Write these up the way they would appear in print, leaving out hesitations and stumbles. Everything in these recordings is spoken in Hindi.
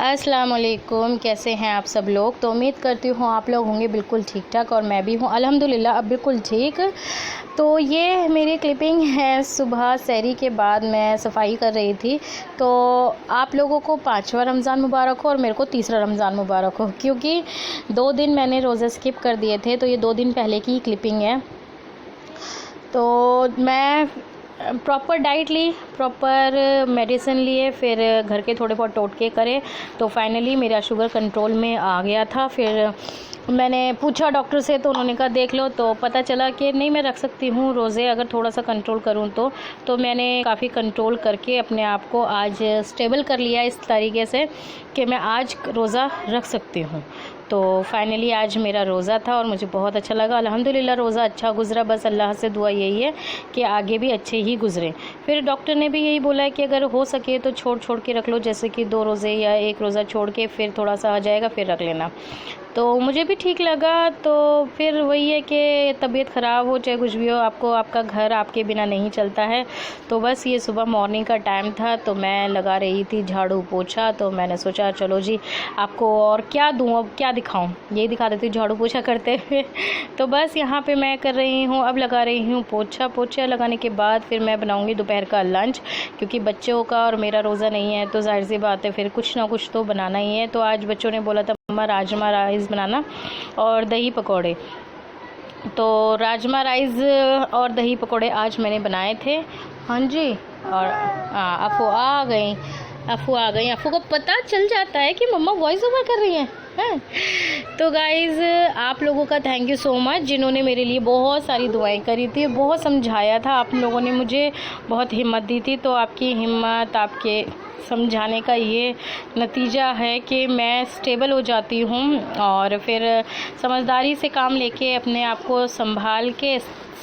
अस्सलाम वालेकुम, कैसे हैं आप सब लोग। तो उम्मीद करती हूँ आप लोग होंगे बिल्कुल ठीक ठाक और मैं भी हूँ अल्हम्दुलिल्लाह अब बिल्कुल ठीक। तो ये मेरी क्लिपिंग है, सुबह सहरी के बाद मैं सफाई कर रही थी। तो आप लोगों को 5वां रमज़ान मुबारक हो और मेरे को तीसरा रमज़ान मुबारक हो, क्योंकि 2 दिन मैंने रोज़े स्किप कर दिए थे। तो ये 2 दिन पहले की क्लिपिंग है। तो मैं प्रॉपर डाइट ली, प्रॉपर मेडिसिन लिए, फिर घर के थोड़े बहुत टोटके करे, तो फाइनली मेरा शुगर कंट्रोल में आ गया था। फिर मैंने पूछा डॉक्टर से, तो उन्होंने कहा देख लो, तो पता चला कि नहीं, मैं रख सकती हूँ रोज़े अगर थोड़ा सा कंट्रोल करूँ तो मैंने काफ़ी कंट्रोल करके अपने आप को आज स्टेबल कर लिया इस तरीके से कि मैं आज रोज़ा रख सकती हूँ। तो फाइनली आज मेरा रोज़ा था और मुझे बहुत अच्छा लगा। अल्हम्दुलिल्लाह रोज़ा अच्छा गुज़रा। बस अल्लाह से दुआ यही है कि आगे भी अच्छे ही गुज़रे। फिर डॉक्टर ने भी यही बोला है कि अगर हो सके तो छोड़ के रख लो, जैसे कि 2 रोज़े या 1 रोज़ा छोड़ के फिर थोड़ा सा आ जाएगा फिर रख लेना। तो मुझे भी ठीक लगा। तो फिर वही है कि तबीयत ख़राब हो चाहे कुछ भी हो, आपको आपका घर आपके बिना नहीं चलता है। तो बस ये सुबह मॉर्निंग का टाइम था, तो मैं लगा रही थी झाड़ू पोछा। तो मैंने सोचा चलो जी आपको और क्या दूँ, अब क्या दिखाऊं, यही दिखा देती हूँ झाड़ू पोछा करते हुए। तो बस यहाँ पे मैं कर रही हूँ, अब लगा रही हूँ पोछा लगाने के बाद फिर मैं बनाऊँगी दोपहर का लंच, क्योंकि बच्चों का और मेरा रोज़ा नहीं है तो जाहिर सी बात है फिर कुछ ना कुछ तो बनाना ही है। तो आज बच्चों ने बोला था मम्मा राजमा राइस बनाना और दही पकौड़े। तो राजमा राइस और दही पकौड़े आज मैंने बनाए थे। हाँ जी। और अफू आ गई, अफू को पता चल जाता है कि मम्मा वॉइस ओवर कर रही हैं। तो गाइज़ आप लोगों का थैंक यू सो मच, जिन्होंने मेरे लिए बहुत सारी दुआएं करी थी, बहुत समझाया था। आप लोगों ने मुझे बहुत हिम्मत दी थी। तो आपकी हिम्मत, आपके समझाने का ये नतीजा है कि मैं स्टेबल हो जाती हूँ और फिर समझदारी से काम लेके अपने आप को संभाल के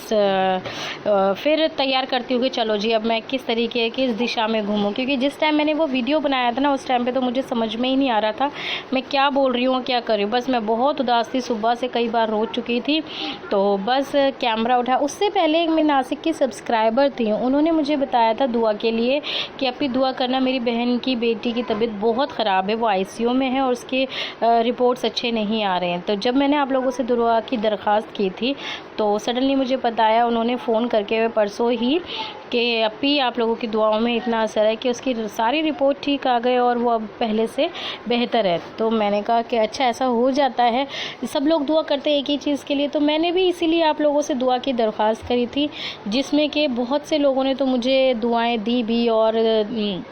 फिर तैयार करती हूँ कि चलो जी अब मैं किस तरीके किस दिशा में घूमूं। क्योंकि जिस टाइम मैंने वो वीडियो बनाया था ना, उस टाइम पे तो मुझे समझ में ही नहीं आ रहा था मैं क्या बोल रही हूँ क्या कर रही हूँ। बस मैं बहुत उदास थी, सुबह से कई बार रो चुकी थी। तो बस कैमरा उठा। उससे पहले एक मेरी नासिक की सब्सक्राइबर थी, उन्होंने मुझे बताया था दुआ के लिए कि अपनी दुआ करना, मेरी बहन की बेटी की तबीयत बहुत ख़राब है, वो ICU में है और उसके रिपोर्ट्स अच्छे नहीं आ रहे हैं। तो जब मैंने आप लोगों से दुआ की दरख्वास्त की थी तो सडनली मुझे बताया उन्होंने फ़ोन करके परसों ही कि अपी आप लोगों की दुआओं में इतना असर है कि उसकी सारी रिपोर्ट ठीक आ गए और वो अब पहले से बेहतर है। तो मैंने कहा कि अच्छा ऐसा हो जाता है, सब लोग दुआ करते हैं एक ही चीज़ के लिए। तो मैंने भी इसीलिए आप लोगों से दुआ की दरख्वास्त करी थी, जिसमें कि बहुत से लोगों ने तो मुझे दुआएं दी भी और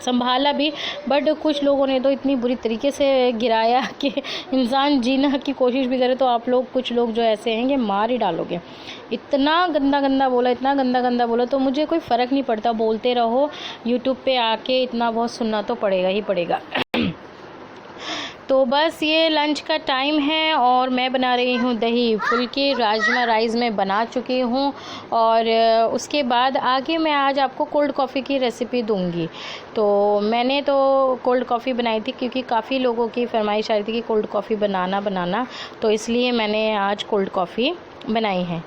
संभाला भी, बट कुछ लोगों ने तो इतनी बुरी तरीके से गिराया कि इंसान जीना की कोशिश भी करे तो आप लोग कुछ लोग जो ऐसे हैं कि मार ही डालोगे। इतना गंदा बोला, इतना गंदा बोला। तो मुझे कोई फ़र्क नहीं पड़ता, बोलते रहो। यूट्यूब पे आके इतना बहुत सुनना तो पड़ेगा ही पड़ेगा। तो बस ये लंच का टाइम है और मैं बना रही हूँ दही फुल्की। राजमा राइस में बना चुकी हूँ और उसके बाद आगे मैं आज आपको कोल्ड कॉफ़ी की रेसिपी दूँगी। तो मैंने तो कोल्ड कॉफ़ी बनाई थी क्योंकि काफ़ी लोगों की फरमाइश आ रही थी कि कोल्ड कॉफ़ी बनाना, तो इसलिए मैंने आज कोल्ड कॉफ़ी बनाई है।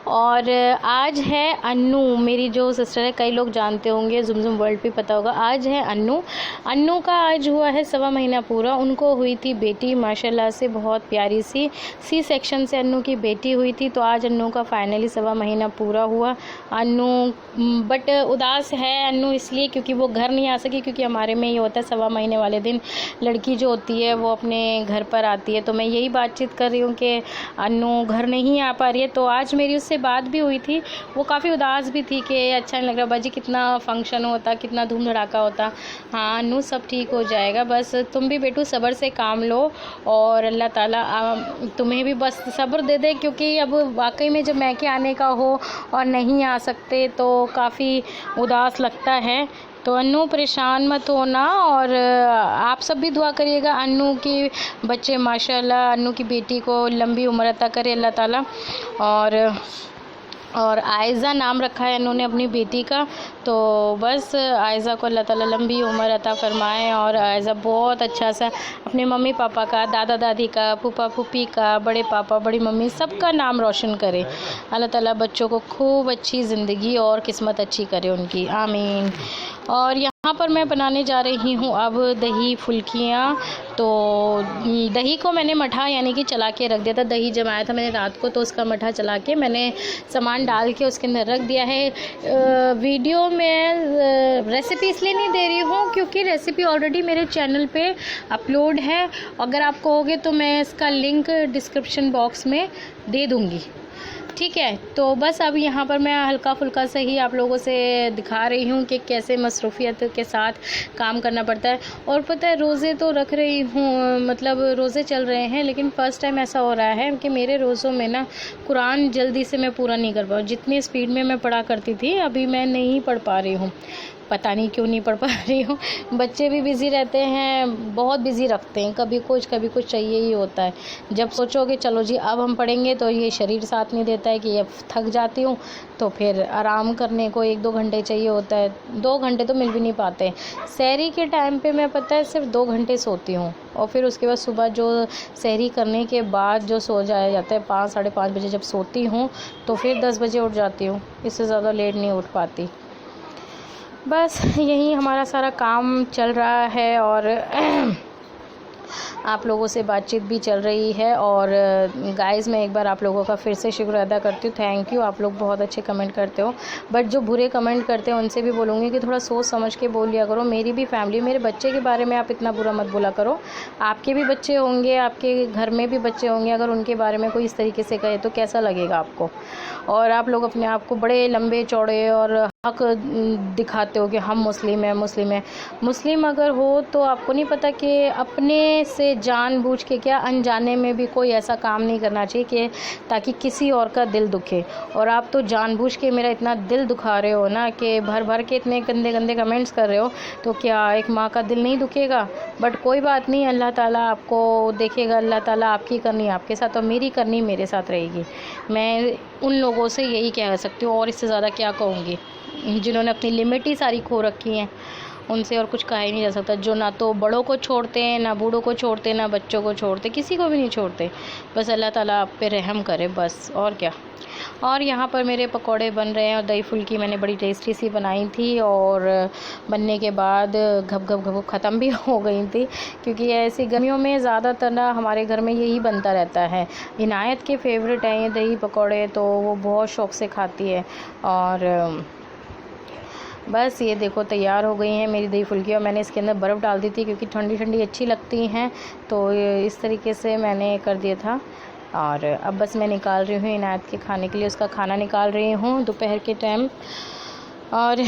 और आज है अन्नू, मेरी जो सिस्टर है, कई लोग जानते होंगे, जुमजुम वर्ल्ड पे पता होगा। आज है अन्नू का आज हुआ है 1.25 महीना पूरा। उनको हुई थी बेटी, माशाल्लाह से बहुत प्यारी सी सेक्शन से अन्नू की बेटी हुई थी। तो आज अन्नू का फाइनली 1.25 महीना पूरा हुआ। अन्नू बट उदास है अन्नू इसलिए क्योंकि वो घर नहीं आ सकी, क्योंकि हमारे में ये होता है 1.25 महीने वाले दिन लड़की जो होती है वो अपने घर पर आती है। तो मैं यही बातचीत कर रही हूँ कि अन्नू घर नहीं आ पा रही है। तो आज मेरी उससे बात भी हुई थी, वो काफ़ी उदास भी थी कि अच्छा नहीं लग रहा बाजी, कितना फंक्शन होता, कितना धूम धड़ाका होता। हाँ अन्नू सब ठीक हो जाएगा, बस तुम भी बेटू सब्र से काम लो और अल्लाह ताला तुम्हें भी बस सब्र दे दे। क्योंकि अब वाकई में जब मैके आने का हो और नहीं आ सकते तो काफ़ी उदास लगता है। तो अन्नू परेशान मत होना और आप सब भी दुआ करिएगा अन्नू की बच्चे माशाल्लाह, अन्नू की बेटी को लंबी उम्र अता करे अल्लाह ताला। और आयज़ा नाम रखा है इन्होंने अपनी बेटी का। तो बस आयज़ा को अल्लाह ताला लंबी उम्र अता फ़रमाए और आयज़ा बहुत अच्छा सा अपने मम्मी पापा का, दादा दादी का, फूफा फूफी का, बड़े पापा बड़ी मम्मी सबका नाम रोशन करे। अल्लाह ताला बच्चों को खूब अच्छी ज़िंदगी और किस्मत अच्छी करे उनकी, आमीन। और यहाँ पर मैं बनाने जा रही हूँ अब दही फुल्कियाँ। तो दही को मैंने मठा यानी कि चला के रख दिया था, दही जमाया था मैंने रात को, तो उसका मठा चला के मैंने सामान डाल के उसके अंदर रख दिया है। वीडियो में रेसिपी इसलिए नहीं दे रही हूँ क्योंकि रेसिपी ऑलरेडी मेरे चैनल पे अपलोड है। अगर आप कहोगे तो मैं इसका लिंक डिस्क्रिप्शन बॉक्स में दे दूँगी, ठीक है। तो बस अब यहाँ पर मैं हल्का फुल्का से ही आप लोगों से दिखा रही हूँ कि कैसे मसरूफियत के साथ काम करना पड़ता है। और पता है रोज़े तो रख रही हूँ, मतलब रोज़े चल रहे हैं, लेकिन फ़र्स्ट टाइम ऐसा हो रहा है कि मेरे रोज़ों में ना कुरान जल्दी से मैं पूरा नहीं कर पाऊँ। जितनी स्पीड में मैं पढ़ा करती थी अभी मैं नहीं पढ़ पा रही हूँ, पता नहीं क्यों नहीं पढ़ पा रही हूँ। बच्चे भी बिज़ी रहते हैं, बहुत बिज़ी रखते हैं, कभी कुछ चाहिए ही होता है। जब सोचोगे चलो जी अब हम पढ़ेंगे तो ये शरीर साथ नहीं देता है कि अब थक जाती हूँ, तो फिर आराम करने को 1-2 घंटे चाहिए होता है। 2 घंटे तो मिल भी नहीं पाते। सहरी के टाइम पे मैं पता है सिर्फ 2 घंटे सोती हूँ, और फिर उसके बाद सुबह जो सहरी करने के बाद जो सो जाया जाता है 5 साढ़े 5 बजे जब सोती हूँ, तो फिर 10 बजे उठ जाती हूँ। इससे ज़्यादा लेट नहीं उठ पाती। बस यही हमारा सारा काम चल रहा है और आप लोगों से बातचीत भी चल रही है। और गाइज़ मैं एक बार आप लोगों का फिर से शुक्र अदा करती हूँ, थैंक यू। आप लोग बहुत अच्छे कमेंट करते हो, बट जो बुरे कमेंट करते हैं उनसे भी बोलूँगी कि थोड़ा सोच समझ के बोल लिया करो। मेरी भी फैमिली, मेरे बच्चे के बारे में आप इतना बुरा मत बोला करो। आपके भी बच्चे होंगे, आपके घर में भी बच्चे होंगे, अगर उनके बारे में कोई इस तरीके से कहे तो कैसा लगेगा आपको। और आप लोग अपने आप को बड़े लंबे चौड़े और हक दिखाते हो कि हम मुस्लिम हैं। मुस्लिम अगर हो तो आपको नहीं पता कि अपने से जानबूझ के क्या अनजाने में भी कोई ऐसा काम नहीं करना चाहिए कि ताकि किसी और का दिल दुखे। और आप तो जानबूझ के मेरा इतना दिल दुखा रहे हो ना कि भर के इतने गंदे गंदे कमेंट्स कर रहे हो, तो क्या एक माँ का दिल नहीं दुखेगा। बट कोई बात नहीं, अल्लाह ताला आपको देखेगा, अल्लाह ताला आपकी करनी आपके साथ और मेरी करनी मेरे साथ रहेगी। मैं उन लोगों से यही कह सकती हूँ, और इससे ज़्यादा क्या कहूँगी। जिन्होंने अपनी लिमिट ही सारी खो रखी हैं उनसे और कुछ कहा ही नहीं जा सकता। जो ना तो बड़ों को छोड़ते हैं, ना बूढ़ों को छोड़ते, ना बच्चों को छोड़ते, किसी को भी नहीं छोड़ते। बस अल्लाह ताला आप पे रहम करे बस, और क्या। और यहाँ पर मेरे पकोड़े बन रहे हैं और दही फुल्की मैंने बड़ी टेस्टी सी बनाई थी, और बनने के बाद घप घप ख़त्म भी हो गई थी, क्योंकि ऐसी गर्मियों में ज़्यादातर ना हमारे घर में यही बनता रहता है। इनायत के फेवरेट हैं ये दही पकोड़े, तो वो बहुत शौक़ से खाती है। और बस ये देखो तैयार हो गई हैं मेरी दही फुल्की, और मैंने इसके अंदर बर्फ़ डाल दी थी क्योंकि ठंडी ठंडी अच्छी लगती हैं, तो इस तरीके से मैंने कर दिया था। और अब बस मैं निकाल रही हूँ इनायत के खाने के लिए, उसका खाना निकाल रही हूँ दोपहर के टाइम। और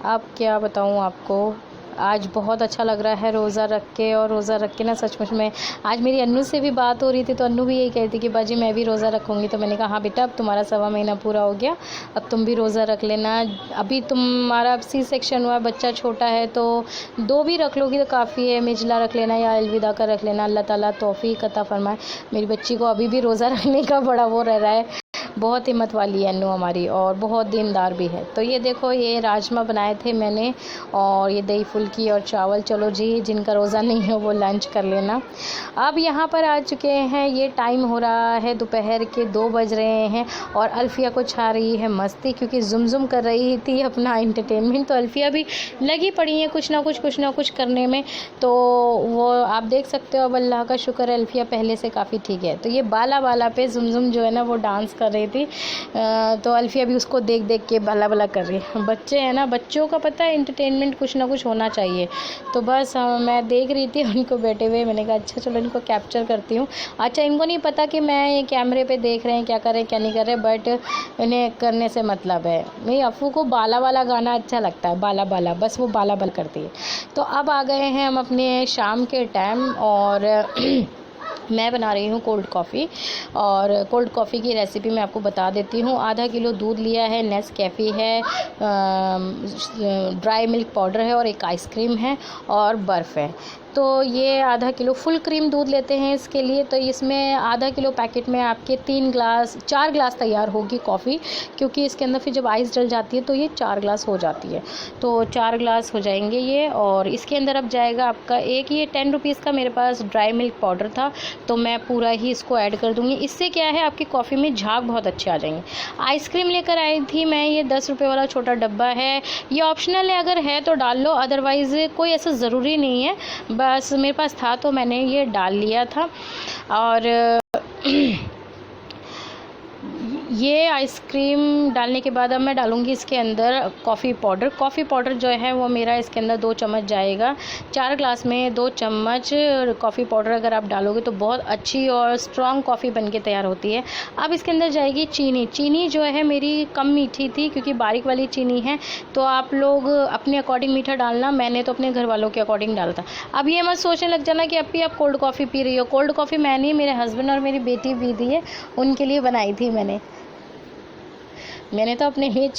अब क्या बताऊँ आपको, आज बहुत अच्छा लग रहा है रोज़ा रख के। और रोज़ा रख के ना सचमुच में आज मेरी अन्नू से भी बात हो रही थी, तो अन्नू भी यही कहती कि बाजी मैं भी रोज़ा रखूँगी। तो मैंने कहा हाँ बेटा, अब तुम्हारा 1.25 महीना पूरा हो गया, अब तुम भी रोज़ा रख लेना। अभी तुम्हारा सी सेक्शन हुआ, बच्चा छोटा है, तो 2 भी रख लोगी तो काफ़ी है। मिजला रख लेना या अलविदा का रख लेना, अल्लाह ताला तौफीक अता फरमाए। मेरी बच्ची को अभी भी रोज़ा रखने का बड़ा वो रह रहा है। बहुत हिम्मत वाली है अन्नू हमारी, और बहुत दीनदार भी है। तो ये देखो, ये राजमा बनाए थे मैंने, और ये दही फुल्की और चावल। चलो जी, जिनका रोज़ा नहीं है वो लंच कर लेना। अब यहाँ पर आ चुके हैं, ये टाइम हो रहा है दोपहर के 2 बज रहे हैं, और अल्फ़िया को छा रही है मस्ती, क्योंकि जुम कर रही थी अपना एंटरटेनमेंट। तो अल्फ़िया भी लगी पड़ी है कुछ ना कुछ करने में, तो वो आप देख सकते हो। अब अल्लाह का शुक्र है, अल्फ़िया पहले से काफ़ी ठीक है। तो ये बाला पे जुम जो है ना वो डांस कर रही थी, तो अल्फ़िया भी उसको देख के बाला कर रही है। बच्चे हैं ना, बच्चों का पता है एंटरटेनमेंट कुछ ना कुछ होना चाहिए। तो बस मैं देख रही थी उनको बैठे हुए, मैंने कहा अच्छा चलो इनको कैप्चर करती हूँ। अच्छा, इनको नहीं पता कि मैं ये कैमरे पे देख रहे हैं क्या कर रहे हैं क्या नहीं कर रहे, बट इन्हें करने से मतलब है। मेरी अफ़ू को बाला गाना अच्छा लगता है, बाला बस वो बाला करती है। तो अब आ गए हैं हम अपने शाम के टाइम, और मैं बना रही हूँ कोल्ड कॉफ़ी। और कोल्ड कॉफ़ी की रेसिपी मैं आपको बता देती हूँ। आधा किलो दूध लिया है, नेस्कैफ़े है, ड्राई मिल्क पाउडर है, और एक आइसक्रीम है, और बर्फ़ है। तो ये आधा किलो फुल क्रीम दूध लेते हैं इसके लिए। तो इसमें आधा किलो पैकेट में आपके 4 ग्लास तैयार होगी कॉफ़ी, क्योंकि इसके अंदर फिर जब आइस डल जाती है तो ये 4 ग्लास हो जाती है। तो 4 ग्लास हो जाएंगे ये। और इसके अंदर अब जाएगा आपका एक, ये 10 रुपीज़ का मेरे पास ड्राई मिल्क पाउडर था, तो मैं पूरा ही इसको ऐड कर दूँगी। इससे क्या है, आपकी कॉफ़ी में झाग बहुत अच्छे आ जाएंगे। आइसक्रीम लेकर आई थी मैं, ये 10 रुपये वाला छोटा डब्बा है, ये ऑप्शनल है, अगर है तो डाल लो, अदरवाइज़ कोई ऐसा ज़रूरी नहीं है। बस मेरे पास था तो मैंने ये डाल लिया था। और ये आइसक्रीम डालने के बाद अब मैं डालूँगी इसके अंदर कॉफ़ी पाउडर। कॉफ़ी पाउडर जो है वो मेरा इसके अंदर 2 चम्मच जाएगा। 4 ग्लास में 2 चम्मच कॉफ़ी पाउडर अगर आप डालोगे तो बहुत अच्छी और स्ट्रॉन्ग कॉफ़ी बनके तैयार होती है। अब इसके अंदर जाएगी चीनी। चीनी जो है मेरी कम मीठी थी, क्योंकि बारीक वाली चीनी है, तो आप लोग अपने अकॉर्डिंग मीठा डालना। मैंने तो अपने घर वालों के अकॉर्डिंग डाला था। अब ये मत सोचने लग जाना कि अब आप कोल्ड कॉफ़ी पी रही हो। कोल्ड कॉफ़ी मैंने, मेरे हस्बैंड और मेरी बेटी पी दी है, उनके लिए बनाई थी मैंने तो अपने लिए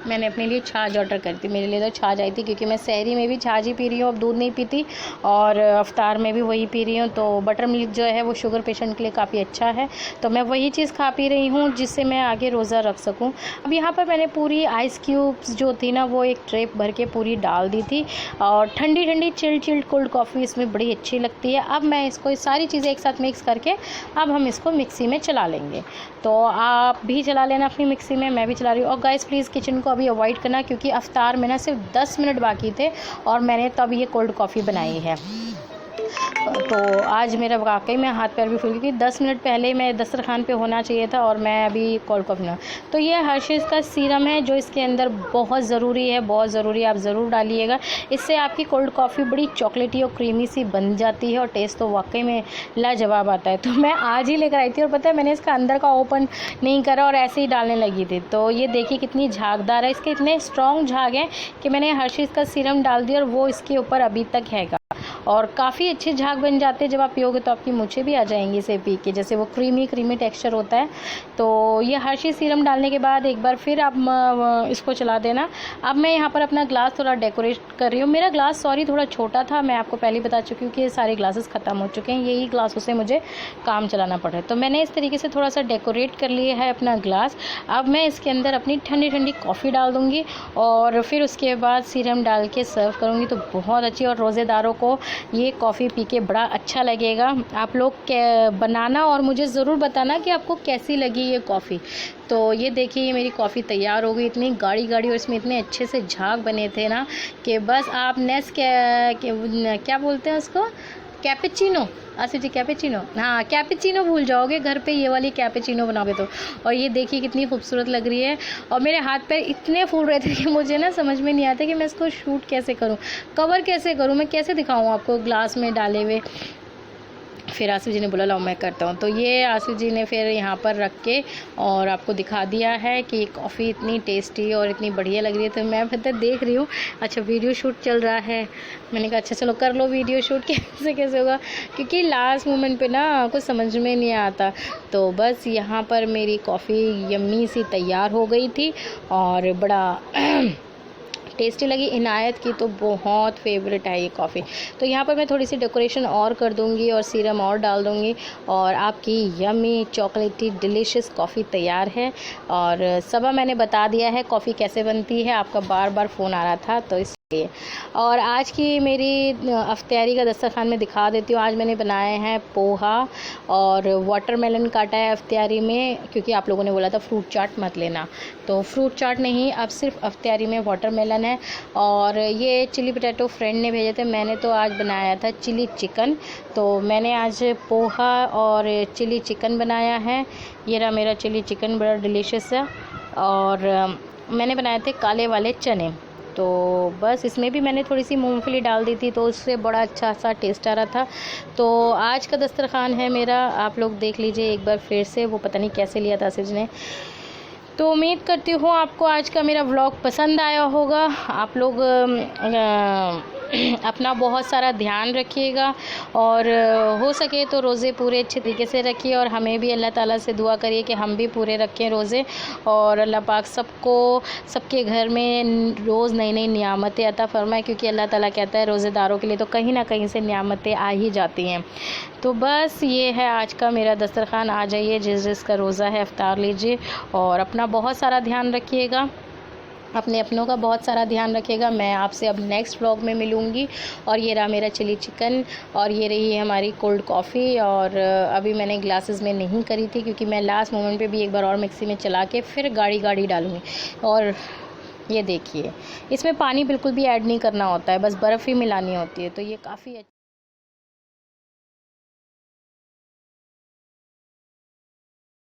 मैंने अपने लिए छाछ ऑर्डर करी थी। मेरे लिए तो छाछ आई थी, क्योंकि मैं सहरी में भी छाछ ही पी रही हूँ, अब दूध नहीं पीती, और अफ्तार में भी वही पी रही हूँ। तो बटर मिल्क जो है वो शुगर पेशेंट के लिए काफ़ी अच्छा है, तो मैं वही चीज़ खा पी रही हूँ जिससे मैं आगे रोज़ा रख सकूँ। अब यहाँ पर मैंने पूरी आइस क्यूब्स जो थी ना, वो एक ट्रे भर के पूरी डाल दी थी, और ठंडी ठंडी चिल्ड कोल्ड कॉफ़ी इसमें बड़ी अच्छी लगती है। अब मैं इसको सारी चीज़ें एक साथ मिक्स करके अब हम इसको मिक्सी में चला लेंगे। तो आप भी चला लेना अपनी मिक्सी में, मैं भी चला रही हूँ। और गाइस प्लीज़ किचन को अभी अवॉइड करना, क्योंकि अफ्तार में ना सिर्फ 10 मिनट बाकी थे और मैंने तब ये कोल्ड कॉफ़ी बनाई है। तो आज मेरा वाकई में हाथ पैर भी फूल, क्योंकि 10 मिनट पहले मैं दस्तरखान पे होना चाहिए था और मैं अभी कोल्ड कॉफ़ी ना। तो ये हर्शीज़ का सीरम है जो इसके अंदर बहुत ज़रूरी है, बहुत ज़रूरी है, आप ज़रूर डालिएगा। इससे आपकी कोल्ड कॉफ़ी बड़ी चॉकलेटी और क्रीमी सी बन जाती है, और टेस्ट तो वाकई में लाजवाब आता है। तो मैं आज ही लेकर आई थी, और पता है मैंने इसका अंदर का ओपन नहीं करा और ऐसे ही डालने लगी थी। तो ये देखिए कितनी झागदार है, इसके इतने स्ट्रॉन्ग झाग हैं कि मैंने हर्शीज़ का सीरम डाल दिया और वो इसके ऊपर अभी तक हैगा, और काफ़ी अच्छे झाग बन जाते हैं। जब आप पियोगे तो आपकी मूंछें भी आ जाएंगी इसे पी के, जैसे वो क्रीमी टेक्सचर होता है। तो ये हर्शीज़ सीरम डालने के बाद एक बार फिर आप इसको चला देना। अब मैं यहाँ पर अपना ग्लास थोड़ा डेकोरेट कर रही हूँ। मेरा ग्लास थोड़ा छोटा था, मैं आपको पहले बता चुकी हूँ कि ये सारे ग्लासेस ख़त्म हो चुके हैं, यही ग्लासों से मुझे काम चलाना पड़ रहा है। तो मैंने इस तरीके से थोड़ा सा डेकोरेट कर लिया है अपना ग्लास। अब मैं इसके अंदर अपनी ठंडी ठंडी कॉफ़ी डाल दूँगी, और फिर उसके बाद सीरम डाल के सर्व करूँगी, तो बहुत अच्छी, और रोज़ेदारों को ये कॉफ़ी पी के बड़ा अच्छा लगेगा। आप लोग बनाना और मुझे ज़रूर बताना कि आपको कैसी लगी ये कॉफ़ी। तो ये देखिए ये मेरी कॉफ़ी तैयार हो गई, इतनी गाढ़ी और इसमें इतने अच्छे से झाग बने थे ना कि बस आप क्या बोलते हैं उसको, कैपेचिनो, आसिफ जी कैपेचिनो, हाँ कैपेचिनो भूल जाओगे घर पे ये वाली कैपेचिनो बनाओगे तो। और ये देखिए कितनी खूबसूरत लग रही है, और मेरे हाथ पैर इतने फूल रहे थे कि मुझे ना समझ में नहीं आता कि मैं इसको शूट कैसे करूँ, कवर कैसे करूँ, मैं कैसे दिखाऊँ आपको ग्लास में डाले हुए। फिर आसिफ जी ने बोला लो मैं करता हूँ, तो ये आसिफ जी ने फिर यहाँ पर रख के और आपको दिखा दिया है कि कॉफ़ी इतनी टेस्टी और इतनी बढ़िया लग रही है। तो मैं फिर देख रही हूँ, अच्छा वीडियो शूट चल रहा है, मैंने कहा अच्छा चलो कर लो वीडियो शूट, कैसे होगा, क्योंकि लास्ट मोमेंट पे ना कुछ समझ में नहीं आता। तो बस यहाँ पर मेरी कॉफ़ी यम्मी सी तैयार हो गई थी और बड़ा टेस्टी लगी। इनायत की तो बहुत फेवरेट है ये कॉफ़ी। तो यहाँ पर मैं थोड़ी सी डेकोरेशन और कर दूँगी और सीरम और डाल दूँगी, और आपकी यम्मी चॉकलेटी डिलीशियस कॉफ़ी तैयार है। और सब मैंने बता दिया है कॉफ़ी कैसे बनती है, आपका बार बार फ़ोन आ रहा था तो इसलिए। और आज की मेरी अफ्तारी का दस्तरखान में दिखा देती हूँ। आज मैंने बनाए हैं पोहा और वाटरमेलन काटा है अफ्तारी में, क्योंकि आप लोगों ने बोला था फ्रूट चाट मत लेना, तो फ्रूट चाट नहीं, अब सिर्फ अफ्तारी में वाटरमेलन है। और ये चिली पोटैटो फ्रेंड ने भेजे थे, मैंने तो आज बनाया था चिली चिकन। तो मैंने आज पोहा और चिली चिकन बनाया है। ये रहा मेरा चिली चिकन, बड़ा डिलीशियस है। और मैंने बनाए थे काले वाले चने, तो बस इसमें भी मैंने थोड़ी सी मूंगफली डाल दी थी, तो उससे बड़ा अच्छा सा टेस्ट आ रहा था। तो आज का दस्तरखान है मेरा, आप लोग देख लीजिए एक बार फिर से, वो पता नहीं कैसे लिया था आसिफ ने। तो उम्मीद करती हूँ आपको आज का मेरा व्लॉग पसंद आया होगा। आप लोग अपना बहुत सारा ध्यान रखिएगा और हो सके तो रोज़े पूरे अच्छे तरीके से रखिए और हमें भी अल्लाह ताला से दुआ करिए कि हम भी पूरे रखें रोज़े और अल्लाह पाक सबको सबके घर में रोज़ नई नई नियामतें अता फरमाए, क्योंकि अल्लाह ताला कहता है रोज़ेदारों के लिए तो कहीं ना कहीं से नियामतें आ ही जाती हैं। तो बस ये है आज का मेरा दस्तरखान। आ जाइए, जिसका रोज़ा है इफ्तार लीजिए और अपना बहुत सारा ध्यान रखिएगा, अपने अपनों का बहुत सारा ध्यान रखिएगा। मैं आपसे अब नेक्स्ट व्लॉग में मिलूँगी। और ये रहा मेरा चिली चिकन और ये रही हमारी कोल्ड कॉफ़ी। और अभी मैंने ग्लासेस में नहीं करी थी क्योंकि मैं लास्ट मोमेंट पे भी एक बार और मिक्सी में चला के फिर गाढ़ी डालूँगी। और ये देखिए, इसमें पानी बिल्कुल भी ऐड नहीं करना होता है, बस बर्फ़ ही मिलानी होती है, तो ये काफ़ी